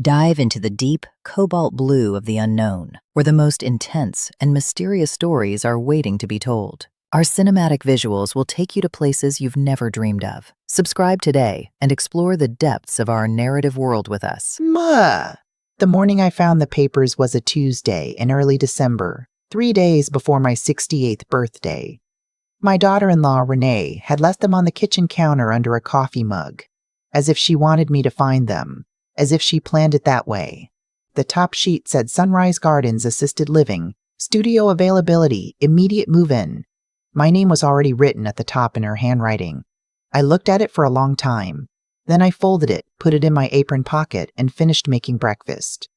Dive into the deep, cobalt blue of the unknown, where the most intense and mysterious stories are waiting to be told. Our cinematic visuals will take you to places you've never dreamed of. Subscribe today and explore the depths of our narrative world with us. Ma! The morning I found the papers was a Tuesday in early December, 3 days before my 68th birthday. My daughter-in-law, Renee, had left them on the kitchen counter under a coffee mug, as if she wanted me to find them, as if she planned it that way. The top sheet said Sunrise Gardens Assisted Living, studio availability, immediate move-in. My name was already written at the top in her handwriting. I looked at it for a long time. Then I folded it, put it in my apron pocket, and finished making breakfast.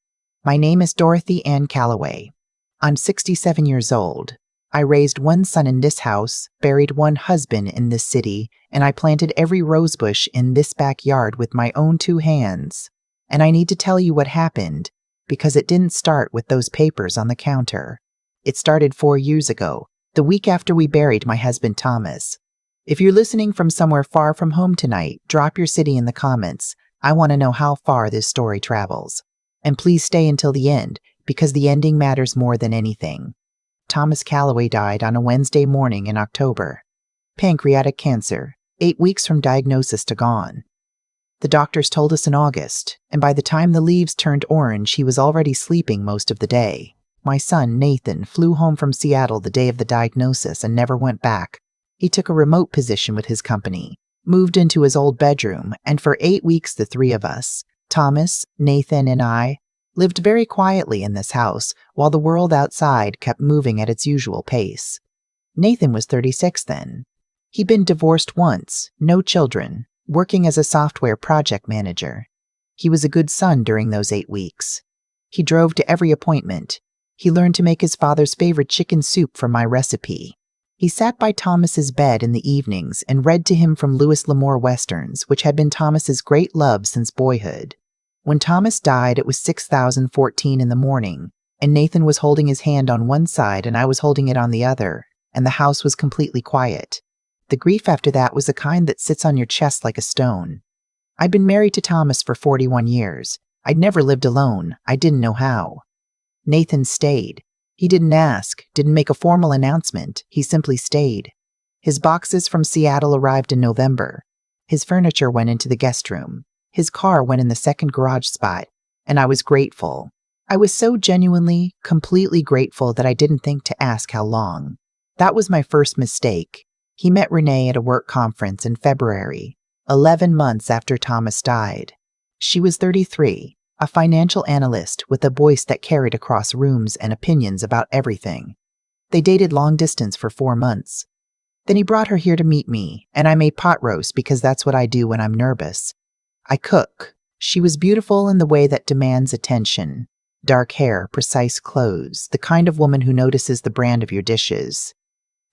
My name is Dorothy Ann Calloway. I'm 67 years old. I raised one son in this house, buried one husband in this city, and I planted every rosebush in this backyard with my own 2 hands. And I need to tell you what happened, because it didn't start with those papers on the counter. It started 4 years ago, the week after we buried my husband Thomas. If you're listening from somewhere far from home tonight, drop your city in the comments. I want to know how far this story travels. And please stay until the end, because the ending matters more than anything. Thomas Calloway died on a Wednesday morning in October. Pancreatic cancer, 8 weeks from diagnosis to gone. The doctors told us in August, and by the time the leaves turned orange, he was already sleeping most of the day. My son, Nathan, flew home from Seattle the day of the diagnosis and never went back. He took a remote position with his company, moved into his old bedroom, and for 8 weeks the 3 of us, Thomas, Nathan, and I, lived very quietly in this house while the world outside kept moving at its usual pace. Nathan was 36 then. He'd been divorced once, no children, working as a software project manager. He was a good son during those 8 weeks. He drove to every appointment. He learned to make his father's favorite chicken soup from my recipe. He sat by Thomas's bed in the evenings and read to him from Louis L'Amour westerns, which had been Thomas's great love since boyhood. When Thomas died, it was 6:14 in the morning, and Nathan was holding his hand on one side and I was holding it on the other, and the house was completely quiet. The grief after that was the kind that sits on your chest like a stone. I'd been married to Thomas for 41 years. I'd never lived alone. I didn't know how. Nathan stayed. He didn't ask, didn't make a formal announcement. He simply stayed. His boxes from Seattle arrived in November. His furniture went into the guest room. His car went in the second garage spot, and I was grateful. I was so genuinely, completely grateful that I didn't think to ask how long. That was my first mistake. He met Renee at a work conference in February, 11 months after Thomas died. She was 33, a financial analyst with a voice that carried across rooms and opinions about everything. They dated long distance for 4 months. Then he brought her here to meet me, and I made pot roast because that's what I do when I'm nervous. I cook. She was beautiful in the way that demands attention. Dark hair, precise clothes, the kind of woman who notices the brand of your dishes.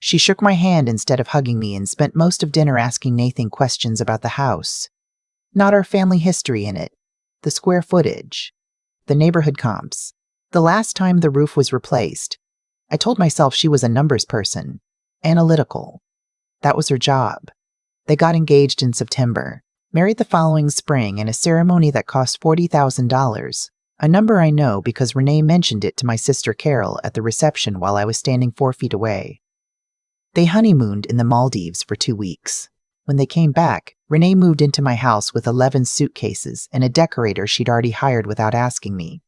She shook my hand instead of hugging me and spent most of dinner asking Nathan questions about the house. Not our family history in it, the square footage, the neighborhood comps, the last time the roof was replaced. I told myself she was a numbers person, analytical. That was her job. They got engaged in September, married the following spring in a ceremony that cost $40,000, a number I know because Renee mentioned it to my sister Carol at the reception while I was standing 4 feet away. They honeymooned in the Maldives for 2 weeks. When they came back, Renee moved into my house with 11 suitcases and a decorator she'd already hired without asking me.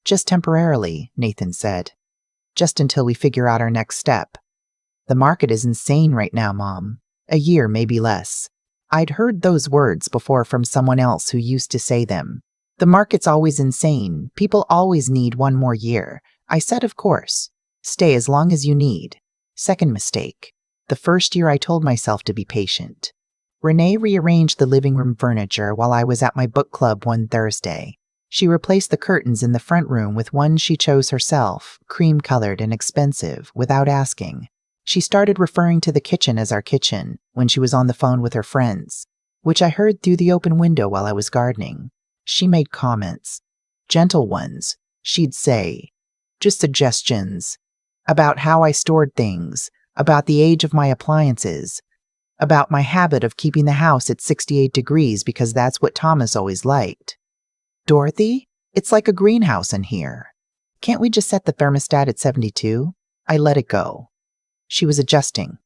Just temporarily, Nathan said. Just until we figure out our next step. The market is insane right now, Mom. A year, maybe less. I'd heard those words before from someone else who used to say them. The market's always insane. People always need 1 more year. I said, of course. Stay as long as you need. Second mistake. The first year I told myself to be patient. Renee rearranged the living room furniture while I was at my book club one Thursday. She replaced the curtains in the front room with one she chose herself, cream-colored and expensive, without asking. She started referring to the kitchen as our kitchen when she was on the phone with her friends, which I heard through the open window while I was gardening. She made comments. Gentle ones, she'd say. Just suggestions. About how I stored things, about the age of my appliances, about my habit of keeping the house at 68 degrees because that's what Thomas always liked. Dorothy? It's like a greenhouse in here. Can't we just set the thermostat at 72? I let it go. She was adjusting.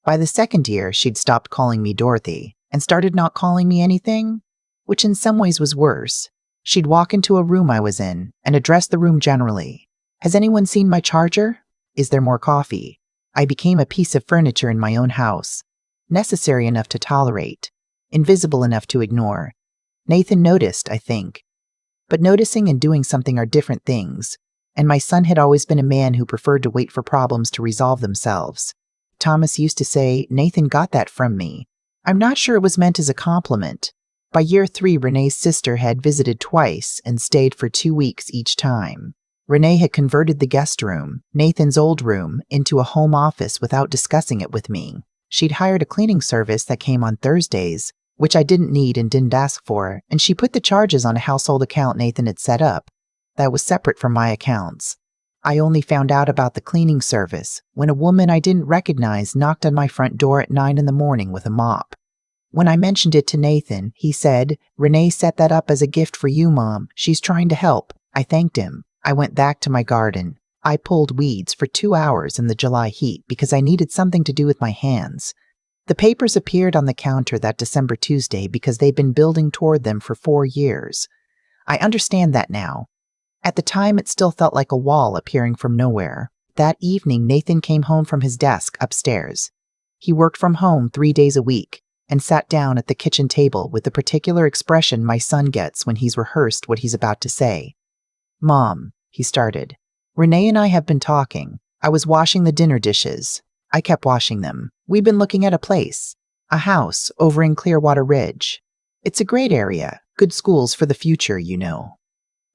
By the second year, she'd stopped calling me Dorothy and started not calling me anything, which in some ways was worse. She'd walk into a room I was in and address the room generally. Has anyone seen my charger? Is there more coffee? I became a piece of furniture in my own house, necessary enough to tolerate, invisible enough to ignore. Nathan noticed, I think. But noticing and doing something are different things, and my son had always been a man who preferred to wait for problems to resolve themselves. Thomas used to say, Nathan got that from me. I'm not sure it was meant as a compliment. By year 3, Renee's sister had visited twice and stayed for 2 weeks each time. Renee had converted the guest room, Nathan's old room, into a home office without discussing it with me. She'd hired a cleaning service that came on Thursdays, which I didn't need and didn't ask for, and she put the charges on a household account Nathan had set up that was separate from my accounts. I only found out about the cleaning service when a woman I didn't recognize knocked on my front door at 9 in the morning with a mop. When I mentioned it to Nathan, he said, Renee set that up as a gift for you, Mom. She's trying to help. I thanked him. I went back to my garden. I pulled weeds for 2 hours in the July heat because I needed something to do with my hands. The papers appeared on the counter that December Tuesday because they'd been building toward them for 4 years. I understand that now. At the time, it still felt like a wall appearing from nowhere. That evening, Nathan came home from his desk upstairs. He worked from home 3 days a week and sat down at the kitchen table with the particular expression my son gets when he's rehearsed what he's about to say. Mom, he started. Renee and I have been talking. I was washing the dinner dishes. I kept washing them. We've been looking at a place, a house over in Clearwater Ridge. It's a great area, good schools for the future, you know.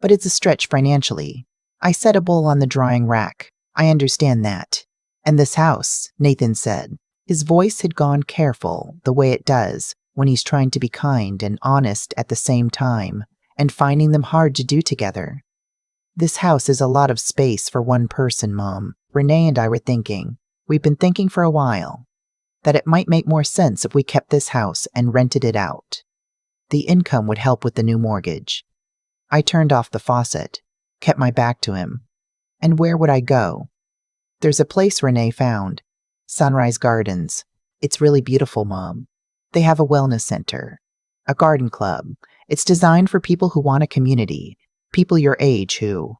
But it's a stretch financially. I set a bowl on the drying rack. I understand that. And this house, Nathan said. His voice had gone careful, the way it does when he's trying to be kind and honest at the same time, and finding them hard to do together. This house is a lot of space for one person, Mom. Renee and I were thinking. We've been thinking for a while that it might make more sense if we kept this house and rented it out. The income would help with the new mortgage. I turned off the faucet, kept my back to him. And where would I go? There's a place Renee found. Sunrise Gardens. It's really beautiful, Mom. They have a wellness center, a garden club. It's designed for people who want a community, people your age who...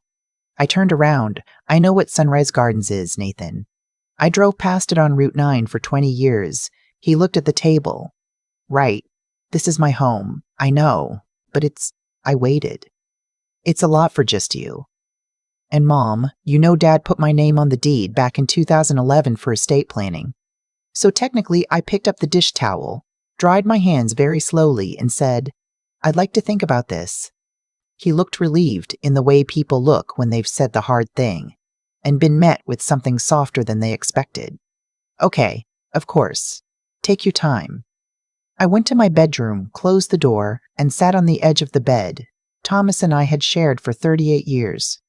I turned around. I know what Sunrise Gardens is, Nathan. I drove past it on Route 9 for 20 years. He looked at the table. Right. This is my home. I know. But I waited. It's a lot for just you. And Mom, you know Dad put my name on the deed back in 2011 for estate planning. So technically, I picked up the dish towel, dried my hands very slowly, and said, I'd like to think about this. He looked relieved in the way people look when they've said the hard thing and been met with something softer than they expected. Okay, of course. Take your time. I went to my bedroom, closed the door, and sat on the edge of the bed. Thomas and I had shared for 38 years.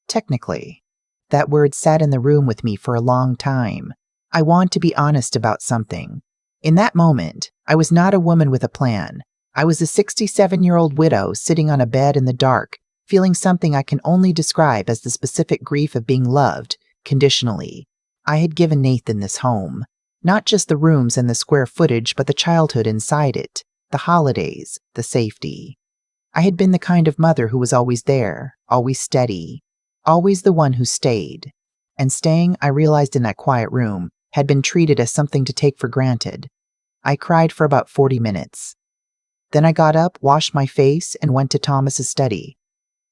Technically, that word sat in the room with me for a long time. I want to be honest about something. In that moment, I was not a woman with a plan. I was a 67-year-old widow sitting on a bed in the dark, feeling something I can only describe as the specific grief of being loved, conditionally. I had given Nathan this home. Not just the rooms and the square footage, but the childhood inside it, the holidays, the safety. I had been the kind of mother who was always there, always steady, always the one who stayed. And staying, I realized in that quiet room, had been treated as something to take for granted. I cried for about 40 minutes. Then I got up, washed my face, and went to Thomas's study.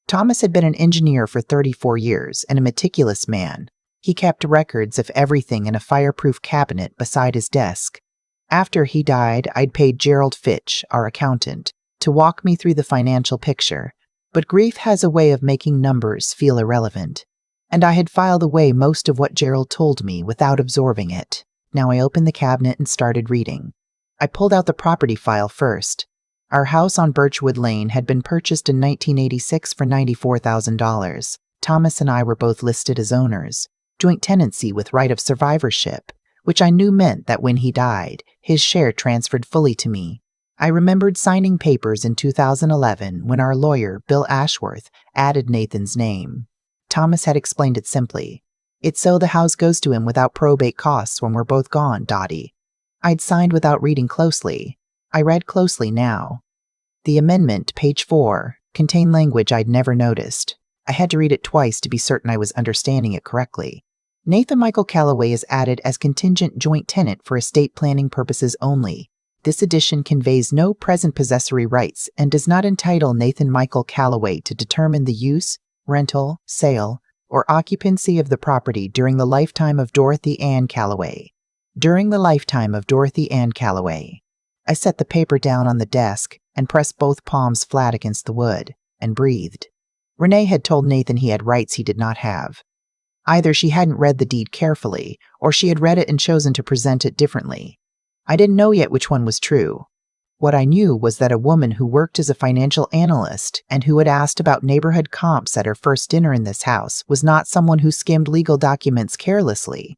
Thomas had been an engineer for 34 years and a meticulous man. He kept records of everything in a fireproof cabinet beside his desk. After he died, I'd paid Gerald Fitch, our accountant, to walk me through the financial picture, but grief has a way of making numbers feel irrelevant, and I had filed away most of what Gerald told me without absorbing it. Now I opened the cabinet and started reading. I pulled out the property file first. Our house on Birchwood Lane had been purchased in 1986 for $94,000. Thomas and I were both listed as owners, joint tenancy with right of survivorship, which I knew meant that when he died, his share transferred fully to me. I remembered signing papers in 2011 when our lawyer, Bill Ashworth, added Nathan's name. Thomas had explained it simply. It's so the house goes to him without probate costs when we're both gone, Dottie. I'd signed without reading closely. I read closely now. The amendment, page 4, contained language I'd never noticed. I had to read it twice to be certain I was understanding it correctly. Nathan Michael Calloway is added as contingent joint tenant for estate planning purposes only. This addition conveys no present possessory rights and does not entitle Nathan Michael Calloway to determine the use, rental, sale, or occupancy of the property during the lifetime of Dorothy Ann Calloway. During the lifetime of Dorothy Ann Calloway. I set the paper down on the desk and pressed both palms flat against the wood, and breathed. Renee had told Nathan he had rights he did not have. Either she hadn't read the deed carefully, or she had read it and chosen to present it differently. I didn't know yet which one was true. What I knew was that a woman who worked as a financial analyst and who had asked about neighborhood comps at her first dinner in this house was not someone who skimmed legal documents carelessly.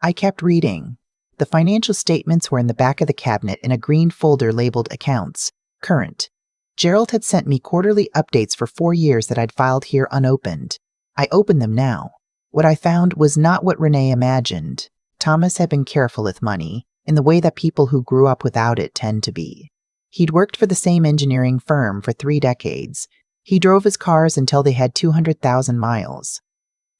I kept reading. The financial statements were in the back of the cabinet in a green folder labeled Accounts, Current. Gerald had sent me quarterly updates for 4 years that I'd filed here unopened. I opened them now. What I found was not what Renee imagined. Thomas had been careful with money, in the way that people who grew up without it tend to be. He'd worked for the same engineering firm for 3 decades. He drove his cars until they had 200,000 miles.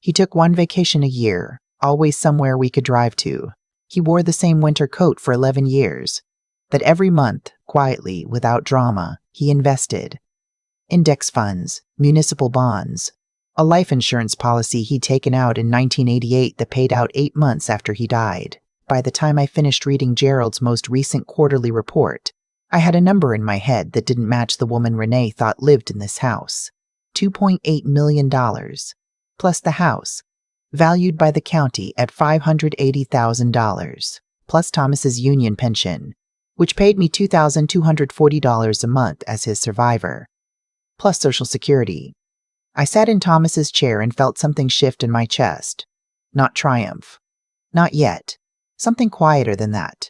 He took 1 vacation a year, always somewhere we could drive to. He wore the same winter coat for 11 years. That every month, quietly, without drama, he invested. Index funds, municipal bonds, a life insurance policy he'd taken out in 1988 that paid out 8 months after he died. By the time I finished reading Gerald's most recent quarterly report, I had a number in my head that didn't match the woman Renee thought lived in this house. $2.8 million, plus the house, valued by the county at $580,000, plus Thomas's union pension, which paid me $2,240 a month as his survivor, plus Social Security. I sat in Thomas's chair and felt something shift in my chest. Not triumph. Not yet. Something quieter than that.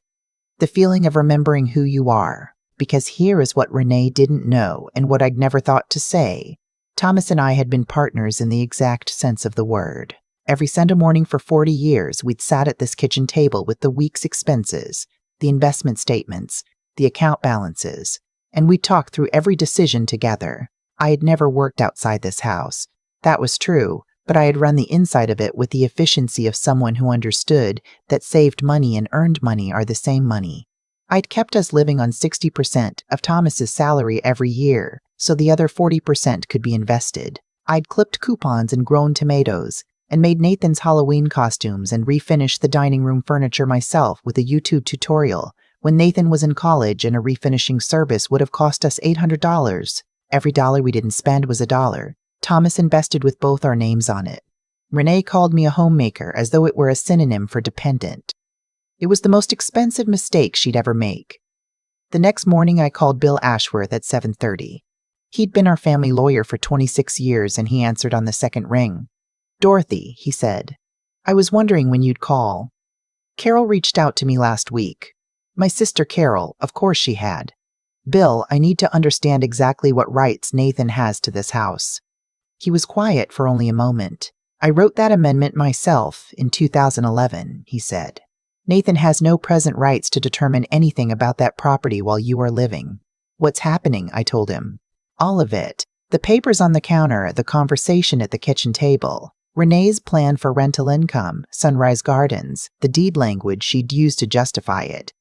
The feeling of remembering who you are, because here is what Renee didn't know and what I'd never thought to say. Thomas and I had been partners in the exact sense of the word. Every Sunday morning for 40 years, we'd sat at this kitchen table with the week's expenses, the investment statements, the account balances, and we'd talk through every decision together. I had never worked outside this house. That was true, but I had run the inside of it with the efficiency of someone who understood that saved money and earned money are the same money. I'd kept us living on 60% of Thomas's salary every year, so the other 40% could be invested. I'd clipped coupons and grown tomatoes, and made Nathan's Halloween costumes and refinished the dining room furniture myself with a YouTube tutorial when Nathan was in college, and a refinishing service would have cost us $800. Every dollar we didn't spend was $1. Thomas invested with both our names on it. Renee called me a homemaker as though it were a synonym for dependent. It was the most expensive mistake she'd ever make. The next morning I called Bill Ashworth at 7:30. He'd been our family lawyer for 26 years, and he answered on the second ring. "Dorothy," he said, "I was wondering when you'd call. Carol reached out to me last week. My sister Carol, of course she had. Bill, I need to understand exactly what rights Nathan has to this house." He was quiet for only a moment. "I wrote that amendment myself in 2011, he said. "Nathan has no present rights to determine anything about that property while you are living." "What's happening?" I told him. "All of it. The papers on the counter, the conversation at the kitchen table, Renee's plan for rental income, Sunrise Gardens, the deed language she'd used to justify it."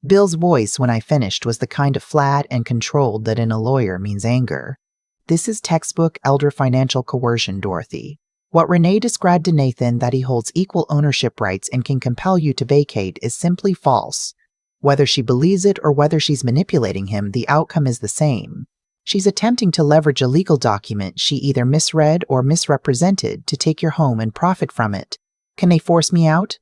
Bill's voice when I finished was the kind of flat and controlled that in a lawyer means anger. "This is textbook elder financial coercion, Dorothy. What Renee described to Nathan, that he holds equal ownership rights and can compel you to vacate, is simply false. Whether she believes it or whether she's manipulating him, the outcome is the same. She's attempting to leverage a legal document she either misread or misrepresented to take your home and profit from it. Can they force me out?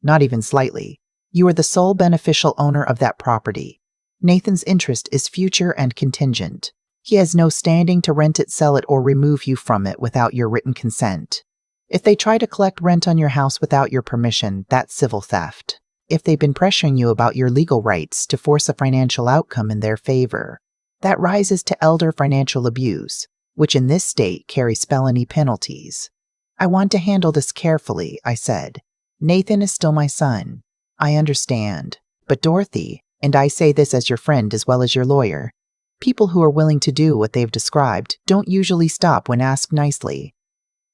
Not even slightly. You are the sole beneficial owner of that property. Nathan's interest is future and contingent. He has no standing to rent it, sell it, or remove you from it without your written consent. If they try to collect rent on your house without your permission, that's civil theft. if they've been pressuring you about your legal rights to force a financial outcome in their favor. That rises to elder financial abuse, which in this state carries felony penalties. I want to handle this carefully, I said. Nathan is still my son. I understand. But Dorothy, and I say this as your friend as well as your lawyer, people who are willing to do what they've described don't usually stop when asked nicely.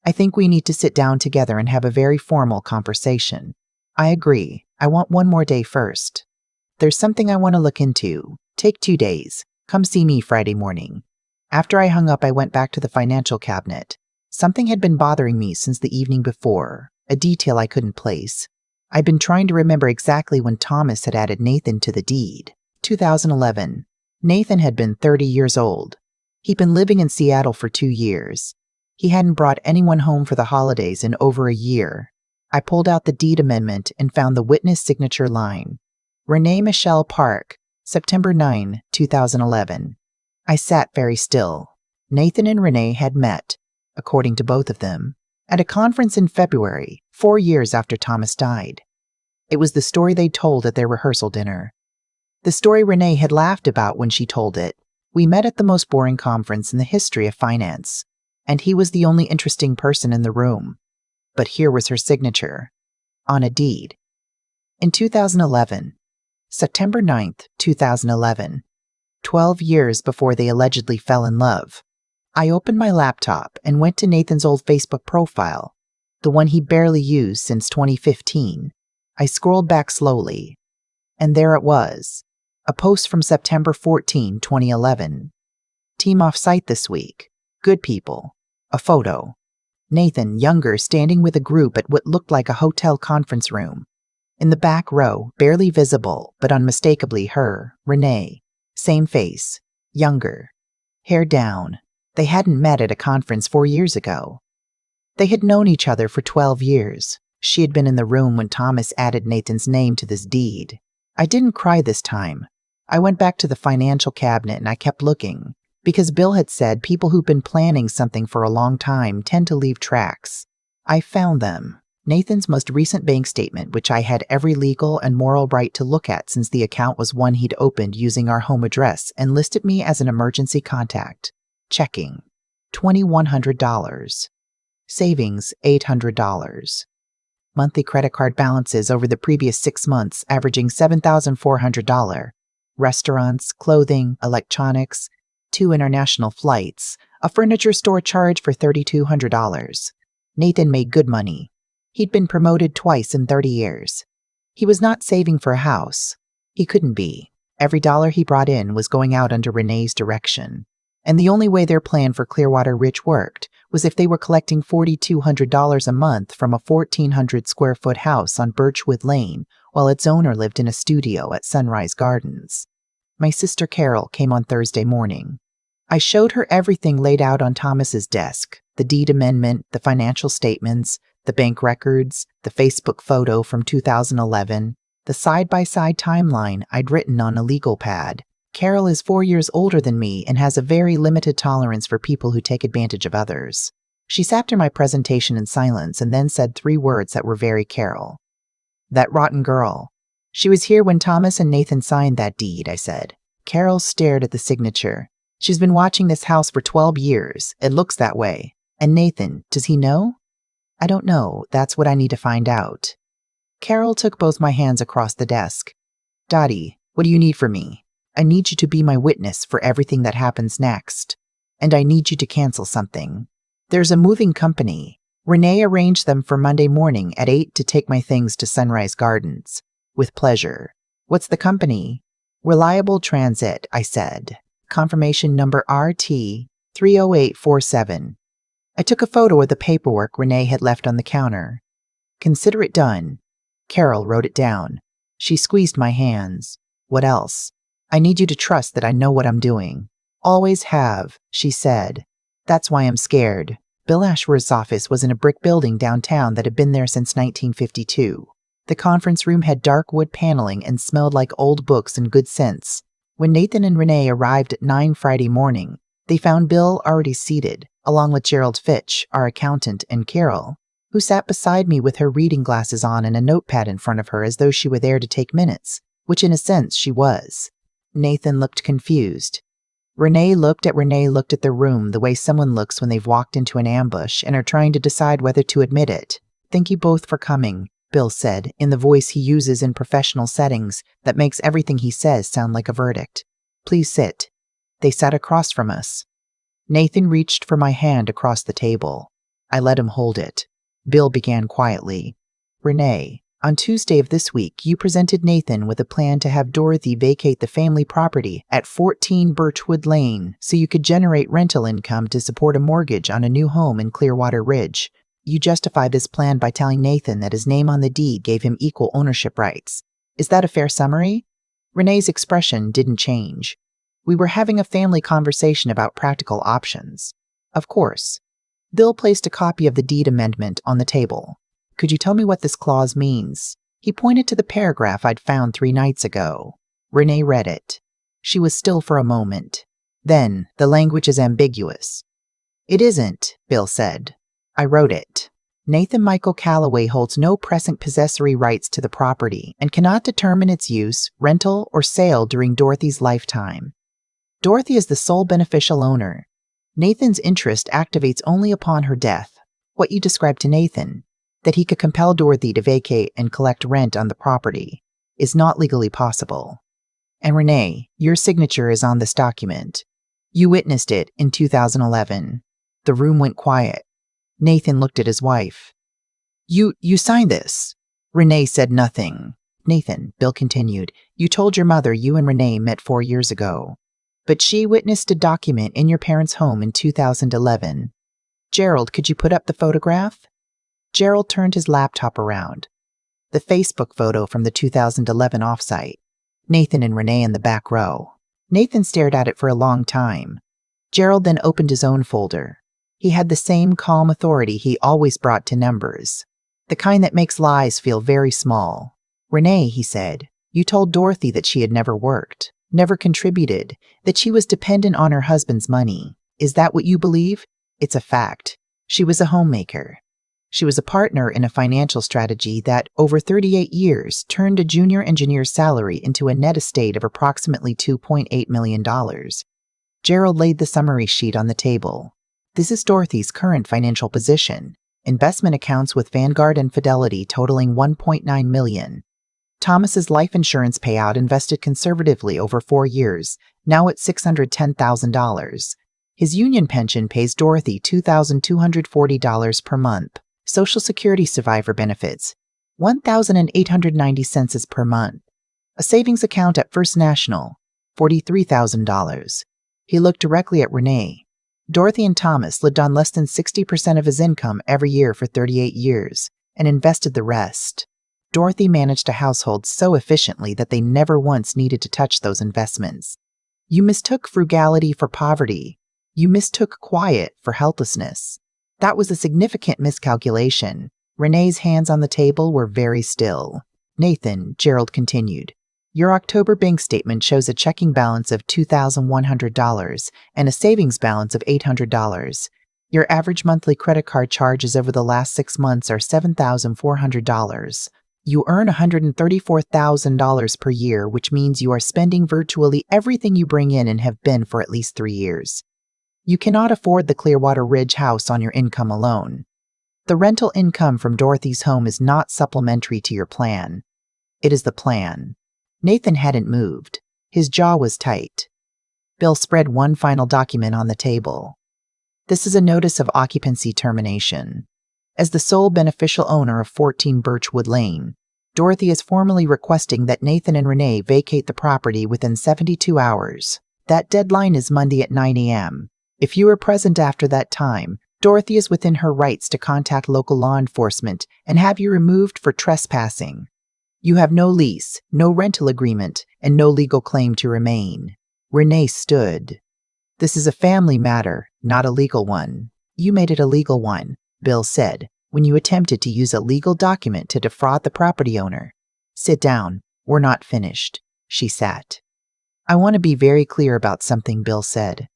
I think we need to sit down together and have a very formal conversation. I agree. I want one more day first. There's something I want to look into. Take 2 days. Come see me Friday morning. After I hung up, I went back to the financial cabinet. Something had been bothering me since the evening before, a detail I couldn't place. I'd been trying to remember exactly when Thomas had added Nathan to the deed. 2011. Nathan had been 30 years old. He'd been living in Seattle for 2 years. He hadn't brought anyone home for the holidays in over a year. I pulled out the deed amendment and found the witness signature line. Renee Michelle Park, September 9, 2011. I sat very still. Nathan and Renee had met, according to both of them, at a conference in February, 4 years after Thomas died. It was the story they told at their rehearsal dinner. The story Renee had laughed about when she told it. We met at the most boring conference in the history of finance, and he was the only interesting person in the room. But here was her signature, on a deed. In 2011, September 9th, 2011, 12 years before they allegedly fell in love, I opened my laptop and went to Nathan's old Facebook profile, the one he barely used since 2015. I scrolled back slowly, and there it was, a post from September 14, 2011. Team off-site this week. Good people. A photo. Nathan, younger, standing with a group at what looked like a hotel conference room. In the back row, barely visible, but unmistakably her, Renee. Same face. Younger. Hair down. They hadn't met at a conference 4 years ago. They had known each other for 12 years. She had been in the room when Thomas added Nathan's name to this deed. I didn't cry this time. I went back to the financial cabinet and I kept looking, because Bill had said people who've been planning something for a long time tend to leave tracks. I found them. Nathan's most recent bank statement, which I had every legal and moral right to look at since the account was one he'd opened using our home address and listed me as an emergency contact. Checking. $2,100. Savings, $800. Monthly credit card balances over the previous 6 months averaging $7,400. Restaurants, clothing, electronics, 2 international flights, a furniture store charge for $3,200. Nathan made good money. He'd been promoted twice in 30 years. He was not saving for a house. He couldn't be. Every dollar he brought in was going out under Renee's direction. And the only way their plan for Clearwater Ridge worked was if they were collecting $4,200 a month from a 1,400-square-foot house on Birchwood Lane while its owner lived in a studio at Sunrise Gardens. My sister Carol came on Thursday morning. I showed her everything laid out on Thomas's desk, the deed amendment, the financial statements, the bank records, the Facebook photo from 2011, the side-by-side timeline I'd written on a legal pad. Carol is 4 years older than me and has a very limited tolerance for people who take advantage of others. She sat through my presentation in silence and then said 3 words that were very Carol. That rotten girl. She was here when Thomas and Nathan signed that deed, I said. Carol stared at the signature. She's been watching this house for 12 years. It looks that way. And Nathan, does he know? I don't know. That's what I need to find out. Carol took both my hands across the desk. Dottie, what do you need from me? I need you to be my witness for everything that happens next. And I need you to cancel something. There's a moving company. Renee arranged them for Monday morning at 8 to take my things to Sunrise Gardens. With pleasure. What's the company? Reliable Transit, I said. Confirmation number RT 30847. I took a photo of the paperwork Renee had left on the counter. Consider it done. Carol wrote it down. She squeezed my hands. What else? I need you to trust that I know what I'm doing. Always have, she said. That's why I'm scared. Bill Ashworth's office was in a brick building downtown that had been there since 1952. The conference room had dark wood paneling and smelled like old books and good scents. When Nathan and Renee arrived at 9 Friday morning, they found Bill already seated, along with Gerald Fitch, our accountant, and Carol. who sat beside me with her reading glasses on and a notepad in front of her as though she were there to take minutes, which in a sense she was. Nathan looked confused. Renee looked at the room the way someone looks when they've walked into an ambush and are trying to decide whether to admit it. "Thank you both for coming," Bill said, in the voice he uses in professional settings that makes everything he says sound like a verdict. "Please sit." They sat across from us. Nathan reached for my hand across the table. I let him hold it. Bill began quietly. "Renee, on Tuesday of this week, you presented Nathan with a plan to have Dorothy vacate the family property at 14 Birchwood Lane so you could generate rental income to support a mortgage on a new home in Clearwater Ridge. You justify this plan by telling Nathan that his name on the deed gave him equal ownership rights. Is that a fair summary?" Renee's expression didn't change. We were having a family conversation about practical options. "Of course." Bill placed a copy of the deed amendment on the table. "Could you tell me what this clause means?" He pointed to the paragraph I'd found 3 nights ago. Renee read it. She was still for a moment. "Then, the language is ambiguous." "It isn't," Bill said. "I wrote it. Nathan Michael Calloway holds no present possessory rights to the property and cannot determine its use, rental, or sale during Dorothy's lifetime. Dorothy is the sole beneficial owner. Nathan's interest activates only upon her death. What you described to Nathan, that he could compel Dorothy to vacate and collect rent on the property, is not legally possible. And Renee, your signature is on this document. You witnessed it in 2011. The room went quiet. Nathan looked at his wife. You signed this." Renee said nothing. "Nathan," Bill continued, "you told your mother you and Renee met 4 years ago. But she witnessed a document in your parents' home in 2011. Gerald, could you put up the photograph?" Gerald turned his laptop around. The Facebook photo from the 2011 offsite. Nathan and Renee in the back row. Nathan stared at it for a long time. Gerald then opened his own folder. He had the same calm authority he always brought to numbers. The kind that makes lies feel very small. "Renee," he said, "you told Dorothy that she had never worked, never contributed, that she was dependent on her husband's money. Is that what you believe? It's a fact. She was a homemaker. She was a partner in a financial strategy that, over 38 years, turned a junior engineer's salary into a net estate of approximately $2.8 million. Gerald laid the summary sheet on the table. "This is Dorothy's current financial position. Investment accounts with Vanguard and Fidelity totaling $1.9 million. Thomas's life insurance payout invested conservatively over 4 years, now at $610,000. His union pension pays Dorothy $2,240 per month. Social Security survivor benefits, $1,890 per month. A savings account at First National, $43,000. He looked directly at Renee. Dorothy and Thomas lived on less than 60% of his income every year for 38 years and invested the rest. Dorothy managed a household so efficiently that they never once needed to touch those investments. You mistook frugality for poverty. You mistook quiet for helplessness. That was a significant miscalculation. Renee's hands on the table were very still. "Nathan," Gerald continued, "your October bank statement shows a checking balance of $2,100 and a savings balance of $800. Your average monthly credit card charges over the last 6 months are $7,400. You earn $134,000 per year, which means you are spending virtually everything you bring in and have been for at least 3 years. You cannot afford the Clearwater Ridge house on your income alone. The rental income from Dorothy's home is not supplementary to your plan. It is the plan." Nathan hadn't moved. His jaw was tight. Bill spread one final document on the table. "This is a notice of occupancy termination. As the sole beneficial owner of 14 Birchwood Lane, Dorothy is formally requesting that Nathan and Renee vacate the property within 72 hours. That deadline is Monday at 9 a.m. If you are present after that time, Dorothy is within her rights to contact local law enforcement and have you removed for trespassing. You have no lease, no rental agreement, and no legal claim to remain." Renee stood. "This is a family matter, not a legal one." "You made it a legal one," Bill said, "when you attempted to use a legal document to defraud the property owner." "Sit down. We're not finished." She sat. "I want to be very clear about something," Bill said.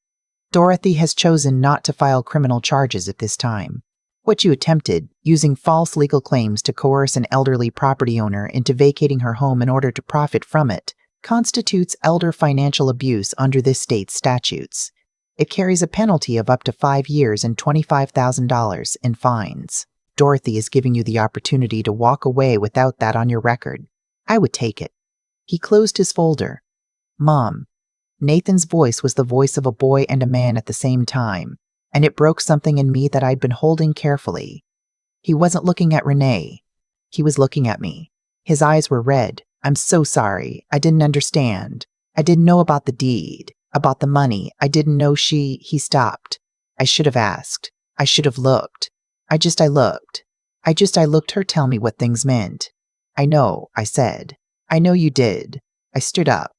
"Dorothy has chosen not to file criminal charges at this time. What you attempted, using false legal claims to coerce an elderly property owner into vacating her home in order to profit from it, constitutes elder financial abuse under this state's statutes. It carries a penalty of up to 5 years and $25,000 in fines. Dorothy is giving you the opportunity to walk away without that on your record. I would take it. He closed his folder. Mom. Nathan's voice was the voice of a boy and a man at the same time, and it broke something in me that I'd been holding carefully. He wasn't looking at Renee. He was looking at me. His eyes were red. I'm so sorry. I didn't understand. I didn't know about the deed, about the money. I didn't know He stopped. I should have asked. I should have looked. I looked her tell me what things meant. I know, I said. I know you did. I stood up.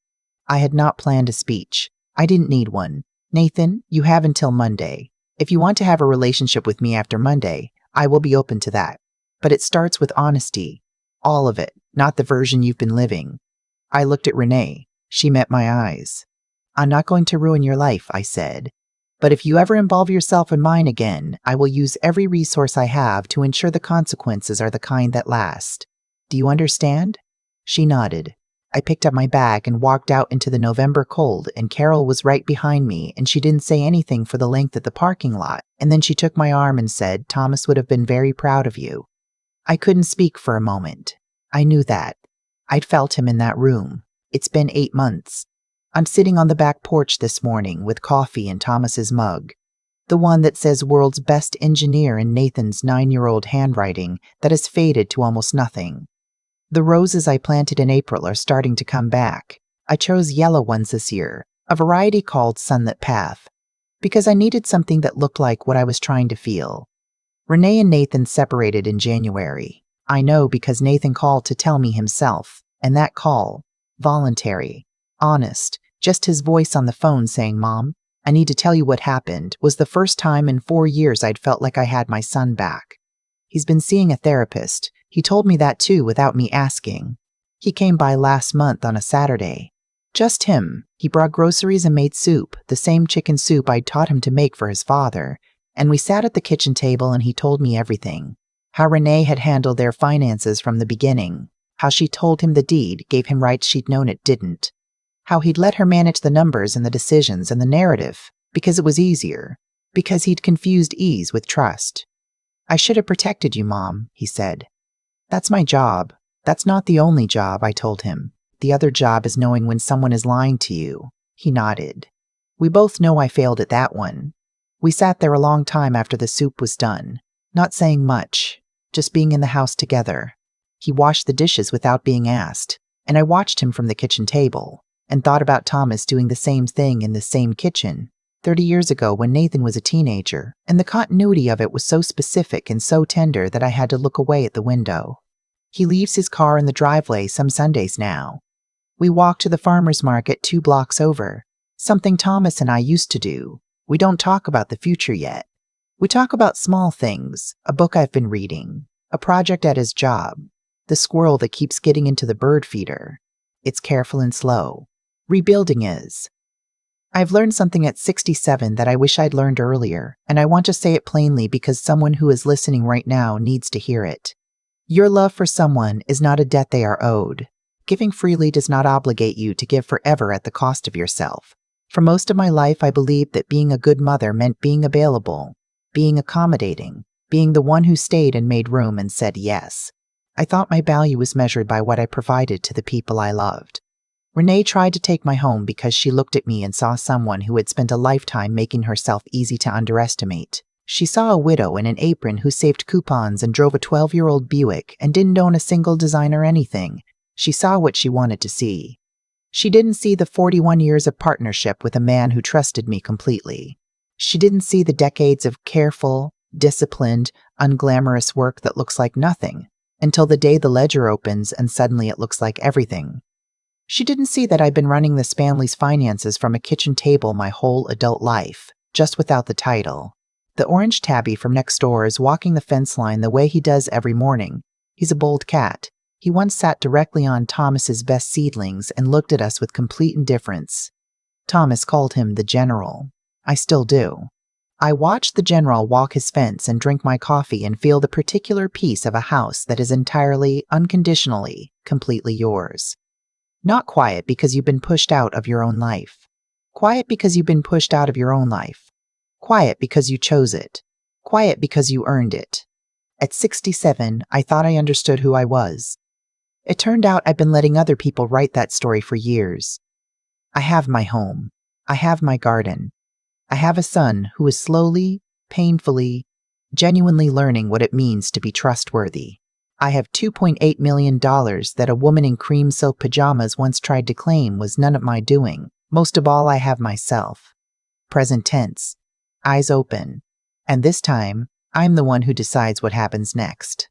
I had not planned a speech. I didn't need one. Nathan, you have until Monday. If you want to have a relationship with me after Monday, I will be open to that. But it starts with honesty. All of it, not the version you've been living. I looked at Renee. She met my eyes. I'm not going to ruin your life, I said. But if you ever involve yourself in mine again, I will use every resource I have to ensure the consequences are the kind that last. Do you understand? She nodded. I picked up my bag and walked out into the November cold, and Carol was right behind me, and she didn't say anything for the length of the parking lot, and then she took my arm and said, Thomas would have been very proud of you. I couldn't speak for a moment. I knew that. I'd felt him in that room. It's been 8 months. I'm sitting on the back porch this morning with coffee in Thomas's mug, the one that says world's best engineer in Nathan's 9-year-old handwriting that has faded to almost nothing. The roses I planted in April are starting to come back. I chose yellow ones this year, a variety called Sunlit Path, because I needed something that looked like what I was trying to feel. Renee and Nathan separated in January. I know because Nathan called to tell me himself, and that call, voluntary, honest, just his voice on the phone saying, Mom, I need to tell you what happened, was the first time in 4 years I'd felt like I had my son back. He's been seeing a therapist. He told me that too without me asking. He came by last month on a Saturday. Just him. He brought groceries and made soup, the same chicken soup I'd taught him to make for his father. And we sat at the kitchen table and he told me everything. How Renee had handled their finances from the beginning. How she told him the deed gave him rights she'd known it didn't. How he'd let her manage the numbers and the decisions and the narrative, because it was easier. Because he'd confused ease with trust. I should have protected you, Mom, he said. That's my job. That's not the only job, I told him. The other job is knowing when someone is lying to you. He nodded. We both know I failed at that one. We sat there a long time after the soup was done, not saying much, just being in the house together. He washed the dishes without being asked, and I watched him from the kitchen table, and thought about Thomas doing the same thing in the same kitchen 30 years ago when Nathan was a teenager, and the continuity of it was so specific and so tender that I had to look away at the window. He leaves his car in the driveway some Sundays now. We walk to the farmer's market 2 blocks over, something Thomas and I used to do. We don't talk about the future yet. We talk about small things, a book I've been reading, a project at his job, the squirrel that keeps getting into the bird feeder. It's careful and slow. Rebuilding is. I've learned something at 67 that I wish I'd learned earlier, and I want to say it plainly because someone who is listening right now needs to hear it. Your love for someone is not a debt they are owed. Giving freely does not obligate you to give forever at the cost of yourself. For most of my life, I believed that being a good mother meant being available, being accommodating, being the one who stayed and made room and said yes. I thought my value was measured by what I provided to the people I loved. Renee tried to take my home because she looked at me and saw someone who had spent a lifetime making herself easy to underestimate. She saw a widow in an apron who saved coupons and drove a 12-year-old Buick and didn't own a single designer anything. She saw what she wanted to see. She didn't see the 41 years of partnership with a man who trusted me completely. She didn't see the decades of careful, disciplined, unglamorous work that looks like nothing, until the day the ledger opens and suddenly it looks like everything. She didn't see that I'd been running this family's finances from a kitchen table my whole adult life, just without the title. The orange tabby from next door is walking the fence line the way he does every morning. He's a bold cat. He once sat directly on Thomas's best seedlings and looked at us with complete indifference. Thomas called him the General. I still do. I watch the general walk his fence and drink my coffee and feel the particular peace of a house that is entirely, unconditionally, completely yours. Not quiet because you've been pushed out of your own life. Quiet because you've been pushed out of your own life. Quiet because you chose it. Quiet because you earned it. At 67, I thought I understood who I was. It turned out I've been letting other people write that story for years. I have my home. I have my garden. I have a son who is slowly, painfully, genuinely learning what it means to be trustworthy. I have $2.8 million that a woman in cream silk pajamas once tried to claim was none of my doing. Most of all, I have myself. Present tense. Eyes open. And this time, I'm the one who decides what happens next.